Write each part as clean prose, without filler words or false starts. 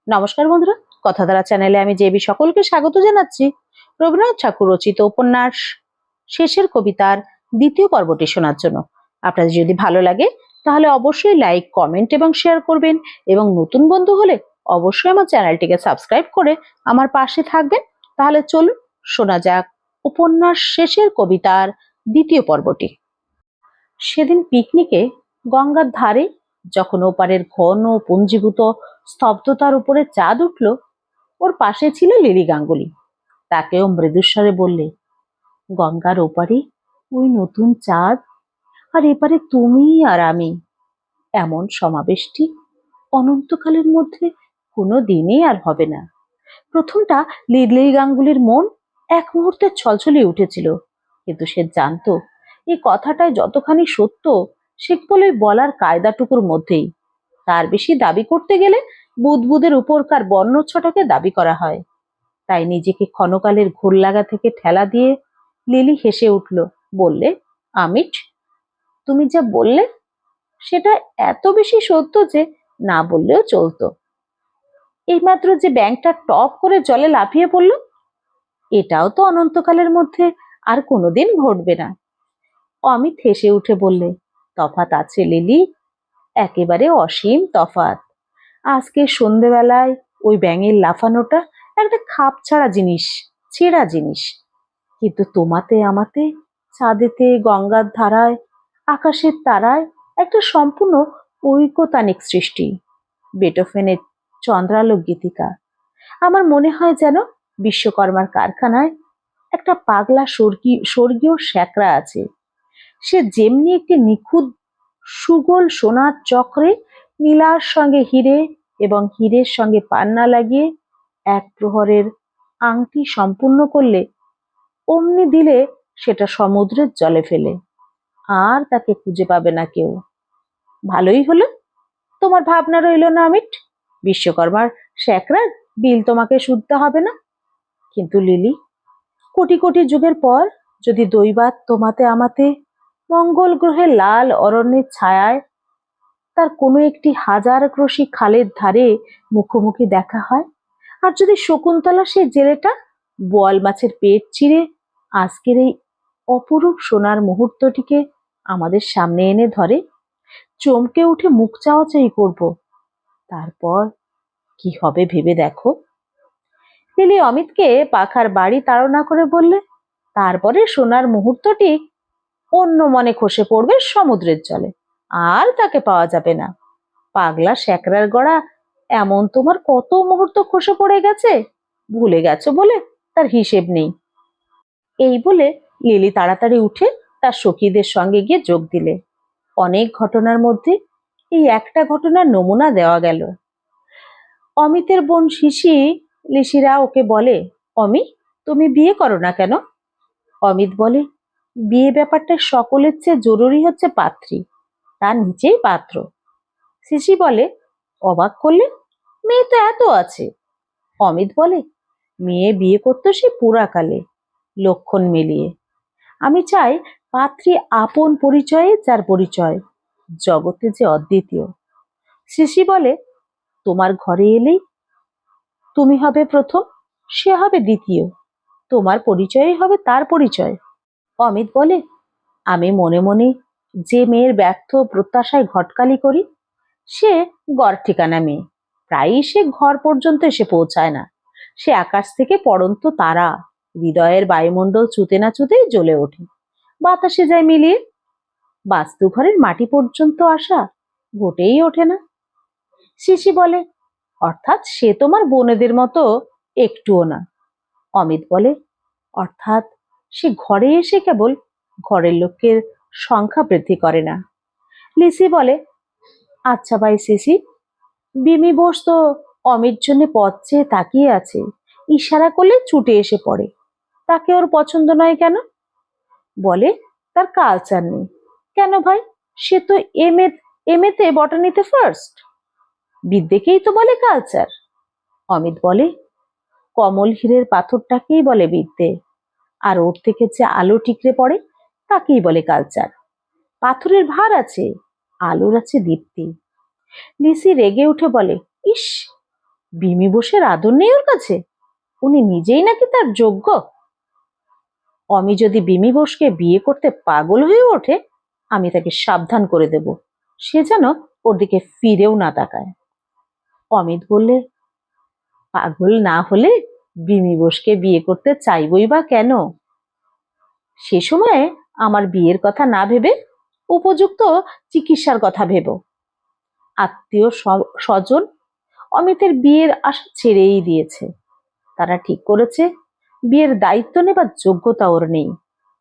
নমস্কার বন্ধুরা, কথাধারা চ্যানেলে আমি জেবি সকলকে স্বাগত জানাচ্ছি। রবীন্দ্রনাথ ঠাকুর রচিত উপন্যাস শেষের কবিতার দ্বিতীয় পর্বটি শোনার জন্য। আপনাদের যদি ভালো লাগে তাহলে অবশ্যই লাইক, কমেন্ট এবং শেয়ার করবেন, এবং নতুন বন্ধু হলে অবশ্যই আমার চ্যানেলটিকে সাবস্ক্রাইব করে আমার পাশে থাকবেন। তাহলে চলুন শোনা যাক উপন্যাস শেষের কবিতার দ্বিতীয় পর্বটি। সেদিন পিকনিকে গঙ্গার ধারে যখন ওপারের ঘন পুঞ্জীভূত স্তব্ধতার উপরে চাঁদ উঠল, ওর পাশে ছিল লিলি গাঙ্গুলি। তাকেও মৃদুস্বরে বললে, গঙ্গার ওপারে ওই নতুন চাঁদ, আর এপারে তুমি আর আমি। এমন সমাবেশটি অনন্তকালের মধ্যে কোনো দিনই আর হবে না। প্রথমটা লিলি গাঙ্গুলির মন এক মুহূর্তে ছলছলিয়ে উঠেছিল, কিন্তু সে জানতো এই কথাটাই যতখানি সত্য সে বলে বলার কায়দাটুকুর মধ্যেই। তার বেশি দাবি করতে গেলে বুদবুদের উপরকার বর্ণচ্ছটাকে দাবি করা হয়। তাই নিজেকে ক্ষণকালের ঘোর লাগা থেকে ঠেলা দিয়ে লিলি হেসে উঠল, বললে, আমিট, তুমি যা বললে সেটা এত বেশি সত্য যে না বললেও চলতো। এইমাত্র যে ব্যাঙটা টপ করে জলে লাফিয়ে পড়ল, এটাও তো অনন্তকালের মধ্যে আর কোনোদিন ঘটবে না। অমিত হেসে উঠে বললে, তফাৎ আছে লিলি, একেবারে অসীম তফাৎ। আজকে সন্ধেবেলায় ওই ব্যাঙের লাফানোটা একটা খাপ ছাড়া জিনিস, ছেঁড়া জিনিস, কিন্তু তোমাতে আমাতে, চাঁদেতে, গঙ্গার ধারায়, আকাশের তারায় একটা সম্পূর্ণ ঐকতানিক সৃষ্টি, বেটোফেনের চন্দ্রালোক গীতিকা। আমার মনে হয় যেন বিশ্বকর্মার কারখানায় একটা পাগলা স্বর্গীয় শ্যাকরা আছে। সে যেমনি একটি নিখুঁত সুগোল সোনার চক্রে নীলার সঙ্গে হিরে এবং হীরের সঙ্গে পান্না লাগিয়ে এক প্রহরের আংটি সম্পূর্ণ করলে, অমনি দিলে সেটা সমুদ্রের জলে ফেলে, আর তাকে খুঁজে পাবে না কেউ। ভালোই হলো, তোমার ভাবনা রইল না অমিট, বিশ্বকর্মার শ্যাকরার বিল তোমাকে শুধতে হবে না। কিন্তু লিলি, কোটি কোটি যুগের পর যদি দৈবাত তোমাতে আমাতে মঙ্গল গ্রহের লাল অরণ্যের ছায়ায় তার কোনো একটি হাজার ক্রোশী খালের ধারে মুখোমুখি দেখা হয়, আর যদি শকুন্তলা সেই জেলেটা বোয়াল মাছের পেট চিরে আজকের এই অপরূপ সোনার মুহূর্তটিকে আমাদের সামনে এনে ধরে, চমকে উঠে মুখ চাওয়াচাই করব, তারপর কি হবে ভেবে দেখো। লিলি অমিতকে পাখার বাড়ি তাড়না করে বললে, তারপরে সোনার মুহূর্তটি অন্য মনে খসে পড়বে সমুদ্রের জলে, আর তাকে পাওয়া যাবে না। পাগলা শ্যাকরার গড়া এমন তোমার কত মুহূর্ত খসে পড়ে গেছে, ভুলে গেছো বলে তার হিসেব নেই। এই বলে লিলি তাড়াতাড়ি উঠে তার সখীদের সঙ্গে গিয়ে যোগ দিলে। অনেক ঘটনার মধ্যে এই একটা ঘটনার নমুনা দেওয়া গেল। অমিতের বোন শিশি লিশিরা ওকে বলে, অমি, তুমি বিয়ে করো না কেন? অমিত বলে, বিয়ে ব্যাপারটা সকলের চেয়ে জরুরি হচ্ছে পাত্রী, তার নিচেই পাত্র। শিশি বলে, অবাক করলে, মেয়ে তো এত আছে। অমিত বলে, মেয়ে বিয়ে করতো সে পুরাকালে, লক্ষণ মিলিয়ে। আমি চাই পাত্রী আপন পরিচয়ে যার পরিচয়, জগতে যে অদ্বিতীয়। শিশি বলে, তোমার ঘরে এলেই তুমি হবে প্রথম, সে হবে দ্বিতীয়, তোমার পরিচয়ই হবে তার পরিচয়। অমিত বলে, আমি মনে মনে যে মেয়ের ব্যর্থ প্রত্যাশায় ঘটকালি করি, সে গড় ঠিকানা মেয়ে, প্রায়ই সে ঘর পর্যন্ত এসে পৌঁছায় না। সে আকাশ থেকে পড়ন্ত তারা, হৃদয়ের বায়ুমণ্ডল ছুতে না ছুতেই জ্বলে ওঠে, বাতাসে যায় মিলিয়ে। বাস্তু ঘরের মাটি পর্যন্ত আসা ঘটেই ওঠে না। শিশি বলে, অর্থাৎ সে তোমার বোনেদের মতো একটুও না। অমিত বলে, অর্থাৎ সে ঘরে এসে কেবল ঘরের লোকের সংখ্যা বৃদ্ধি করে না। লিসি বলে, আচ্ছা ভাই শিশি, বিমি বোস তো অমির জন্য পথ চেয়ে তাকিয়ে আছে, ইশারা করলে ছুটে এসে পড়ে, তাকে ওর পছন্দ নয় কেন? বলে, তার কালচার নেই। কেন ভাই, সে তো এম এতে বটানিতে ফার্স্ট, বিদ্যেকেই তো বলে কালচার। অমিত বলে, কমল হীরের পাথরটাকেই বলে বিদ্যে, আর ওর থেকে যে আলো ঠিকরে পড়ে তাকেই বলে কালচার। পাথরের ভার আছে, আলোর আছে দীপ্তি। লিসি রেগে উঠে বলে, ইস, বিমি বোসের আদর নেই ওর কাছে? উনি নিজেই নাকি তার যোগ্য? অমি যদি বিমি বোসকে বিয়ে করতে পাগল হয়ে ওঠে, আমি তাকে সাবধান করে দেব, সে যেন ওর দিকে ফিরেও না তাকায়। অমিত বললে, পাগল না হলে বিমি বোসকে বিয়ে করতে চাইবই বা কেন? সে সময়ে আমার বিয়ের কথা না ভেবে উপযুক্ত চিকিৎসার কথা ভেব। আত্মীয় স্বজন অমিতের বিয়ের আশা ছেড়েই দিয়েছে। তারা ঠিক করেছে বিয়ের দায়িত্ব নেবার যোগ্যতা ওর নেই,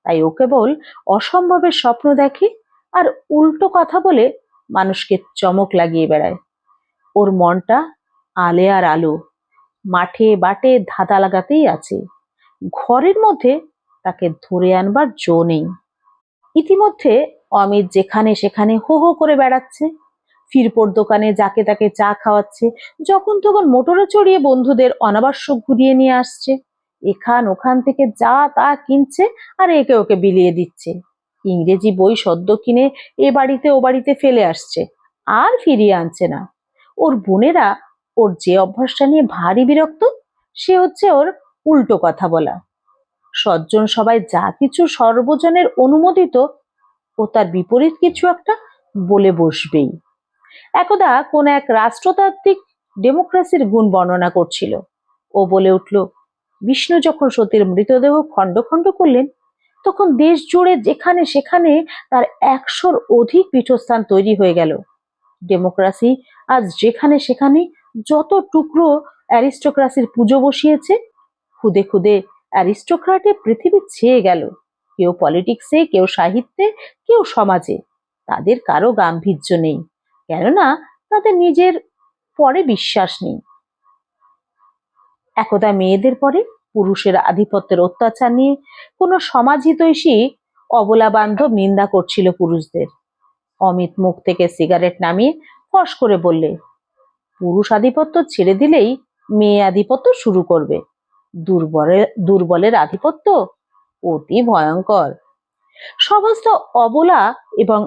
তাই ও কেবল অসম্ভবের স্বপ্ন দেখে আর উল্টো কথা বলে মানুষকে চমক লাগিয়ে বেড়ায়। ওর মনটা আলে আর আলো, মাঠে বাটে ধাঁধা লাগাতেই আছে। ঘরের মধ্যে তাকে ধরে আনবার জো নেই। ইতিমধ্যে অমিত যেখানে সেখানে হো হো করে বেড়াচ্ছে, ফিরপোর দোকানে যাকে তাকে চা খাওয়াচ্ছে, যখন তখন মোটরে চড়িয়ে বন্ধুদের অনাবশ্যক ঘুরিয়ে নিয়ে আসছে, এখান ওখান থেকে যা তা কিনছে আর একে ওকে বিলিয়ে দিচ্ছে। ইংরেজি বই সদ্য কিনে এ বাড়িতে ও বাড়িতে ফেলে আসছে, আর ফিরিয়ে আনছে না। ওর বোনেরা ওর যে অভ্যাসটা নিয়ে ভারী বিরক্ত, সে হচ্ছে ওর উল্টো কথা বলা। সজ্জন সবাই যা কিছু সর্বজনের অনুমোদিত, ও তার বিপরীত কিছু একটা বলে বসবেই। একদা কোন এক রাষ্ট্রতান্ত্রিক ডেমোক্রেসির গুণ বর্ণনা করছিল। ও বলে উঠল, বিষ্ণু যখন সতীর মৃতদেহ খণ্ড খণ্ড করলেন, তখন দেশ জুড়ে যেখানে সেখানে তার 100-র অধিক পীঠস্থান তৈরি হয়ে গেল। ডেমোক্রেসি আজ যেখানে সেখানে যত টুকরো অ্যারিস্টোক্রাসির পুজো বসিয়েছে, খুদে খুদে অ্যারিস্টোক্রাটে পৃথিবী ছেয়ে গেল। কেউ পলিটিক্সে, কেউ সাহিত্যে, কেউ সমাজে। তাদের কারো গাম্ভীর্য নেই, কেননা তাদের নিজের পরে বিশ্বাস নেই। একদা মেয়েদের পরে পুরুষের আধিপত্যের অত্যাচার নিয়ে কোনো সমাজহিতৈষী অবলা বান্ধব নিন্দা করছিল পুরুষদের। অমিত মুখ থেকে সিগারেট নামিয়ে ফস করে বললে, পুরুষ আধিপত্য ছেড়ে দিলেই মেয়ে আধিপত্য শুরু করবে। দুর্বলের আধিপত্য অতি ভয়ঙ্কর। সমস্ত অবলা এবং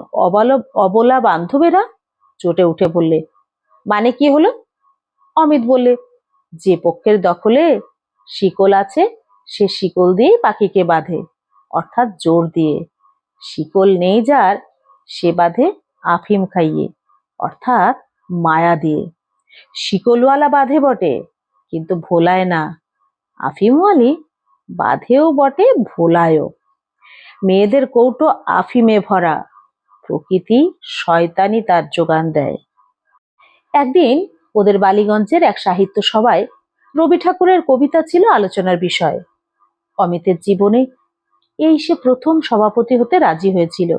অবলা বান্ধবেরা চটে উঠে বললে, মানে কি হলো? অমিত বললে, যে পক্ষের দখলে শিকল আছে সে শিকল দিয়ে পাখিকে বাঁধে, অর্থাৎ জোর দিয়ে। শিকল নেই যার, সে বাঁধে আফিম খাইয়ে, অর্থাৎ মায়া দিয়ে। শিকলওয়ালা বাঁধে বটে, কিন্তু ভোলায় না। আফিমওয়ালি বাঁধেও বটে, ভোলায়ও। মেয়েদের কৌটো আফিমে ভরা, প্রকৃতি শয়তানি তার যোগান দেয়। একদিন ওদের বালিগঞ্জের এক সাহিত্য সভায় রবি ঠাকুরের কবিতা ছিল আলোচনার বিষয়। অমিতের জীবনে এই সে প্রথম সভাপতি হতে রাজি হয়েছিল।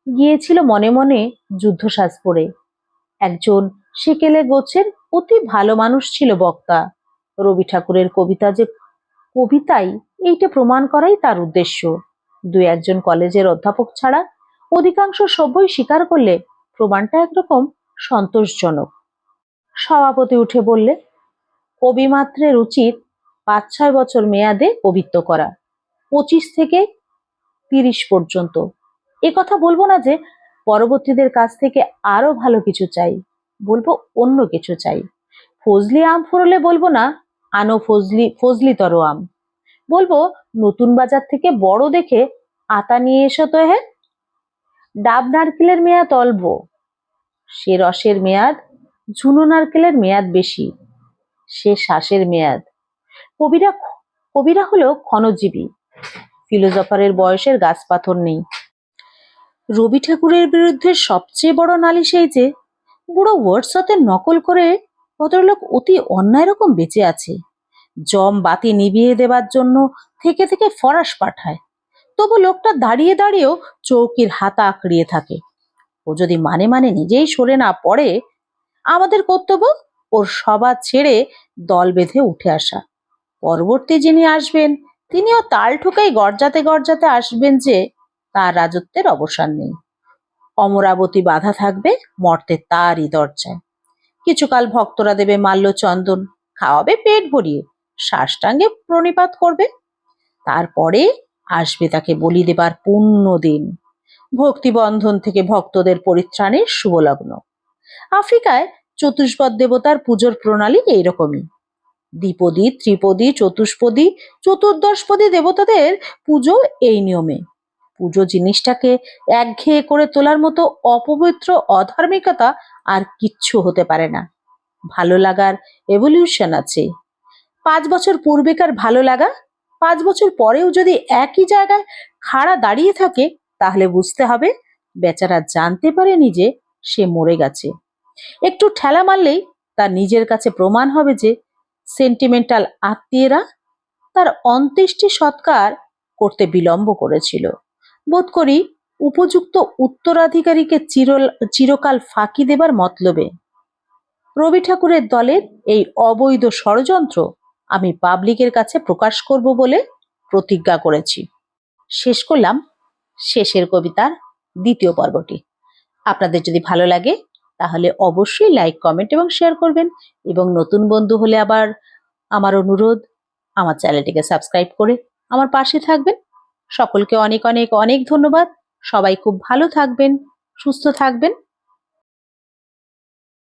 গিয়েছিল মনে মনে যুদ্ধসাজ পরে। একজন সেকেলে গোছের অতি ভালো মানুষ ছিল বক্তা। রবি ঠাকুরের কবিতা যে কবিতাই, এইটা প্রমাণ করাই তার উদ্দেশ্য। দু একজন কলেজের অধ্যাপক ছাড়া অধিকাংশ সভ্যই স্বীকার করলে প্রমাণটা একরকম সন্তোষজনক। সভাপতি উঠে বললে, কবি মাত্রের উচিত 5-6 বছর মেয়াদে কবিত্ব করা, 25 থেকে 30 পর্যন্ত। এ কথা বলবো না যে পরবর্তীদের কাছ থেকে আরো ভালো কিছু চাই, বলবো অন্য কিছু চাই। ফজলি আম ফুরলে বলবো না আনো ফজলিতর আম, বলবো নতুন বাজার থেকে বড় দেখে আতা নিয়ে এসো তো। হে, ডাব নারকেলের মেয়াদ অল্প, সে রসের মেয়াদ ঝুনো নারকেলের মেয়াদ বেশি, সে শ্বাসের মেয়াদ। কবিরা হলো ক্ষণজীবী, ফিলোজফারের বয়সের গাছ পাথর নেই। রবি ঠাকুরের বিরুদ্ধে সবচেয়ে বড় নালিশ এই যে বুড়ো ওয়ার্ডসওয়ার্থের নকল করে ভদ্রলোক অতি অন্যায় রকম বেঁচে আছে। জম বাতি নিভিয়ে দেবার জন্য থেকে থেকে ফরাস পাঠায়, তবু লোকটা দাঁড়িয়ে দাঁড়িয়েও চৌকির হাতা আঁকড়িয়ে থাকে। ও যদি মানে মানে নিজেই সরে না পড়ে, আমাদের কর্তব্য ওর সভা ছেড়ে দল বেঁধে উঠে আসা। পরবর্তী যিনি আসবেন তিনিও তাল ঠুকাই গর্জাতে গর্জাতে আসবেন যে তার রাজত্বের অবসান নেই। অমরাবতী বাধা থাকবে মর্তে তারই দরজায়। কিছুকাল ভক্তরা দেবে মাল্য চন্দন, খাওয়াবে পেট ভরিয়ে, সাষ্টাঙ্গে প্রণিপাত করবে। তারপরে আসবে তাকে বলি দেবার পুণ্য দিন, ভক্তিবন্ধন থেকে ভক্তদের পরিত্রাণের শুভলগ্ন। আফ্রিকায় চতুষ্পদ দেবতার পুজোর প্রণালী এইরকমই। দ্বিপদী, ত্রিপদী, চতুষ্পদী, চতুর্দশপদী দেবতাদের পুজো এই নিয়মে। পুজো জিনিসটাকে একঘেয়ে করে তোলার মতো অপবিত্র অধার্মিকতা আর কিচ্ছু হতে পারে না। ভালো লাগার এভলিউশন আছে। 5 বছর পূর্বেকার ভালো লাগা 5 বছর পরেও যদি একই জায়গায় খাড়া দাঁড়িয়ে থাকে, তাহলে বুঝতে হবে বেচারা জানতে পারেনি যে সে মরে গেছে। একটু ঠেলা মারলেই তার নিজের কাছে প্রমাণ হবে যে সেন্টিমেন্টাল আত্মীয়রা তার অন্ত্যেষ্টি সৎকার করতে বিলম্ব করেছিল। বোধ করি উপযুক্ত উত্তরাধিকারীকে চিরকাল ফাঁকি দেবার মতলবে। রবি ঠাকুরের দলের এই অবৈধ ষড়যন্ত্র আমি পাবলিকের কাছে প্রকাশ করব বলে প্রতিজ্ঞা করেছি। শেষ করলাম শেষের কবিতার দ্বিতীয় পর্বটি। আপনাদের যদি ভালো লাগে তাহলে অবশ্যই লাইক, কমেন্ট এবং শেয়ার করবেন, এবং নতুন বন্ধু হলে আবার আমার অনুরোধ, আমার চ্যানেলটিকে সাবস্ক্রাইব করে আমার পাশে থাকবেন। সকলকে অনেক অনেক অনেক ধন্যবাদ। সবাই খুব ভালো থাকবেন, সুস্থ থাকবেন।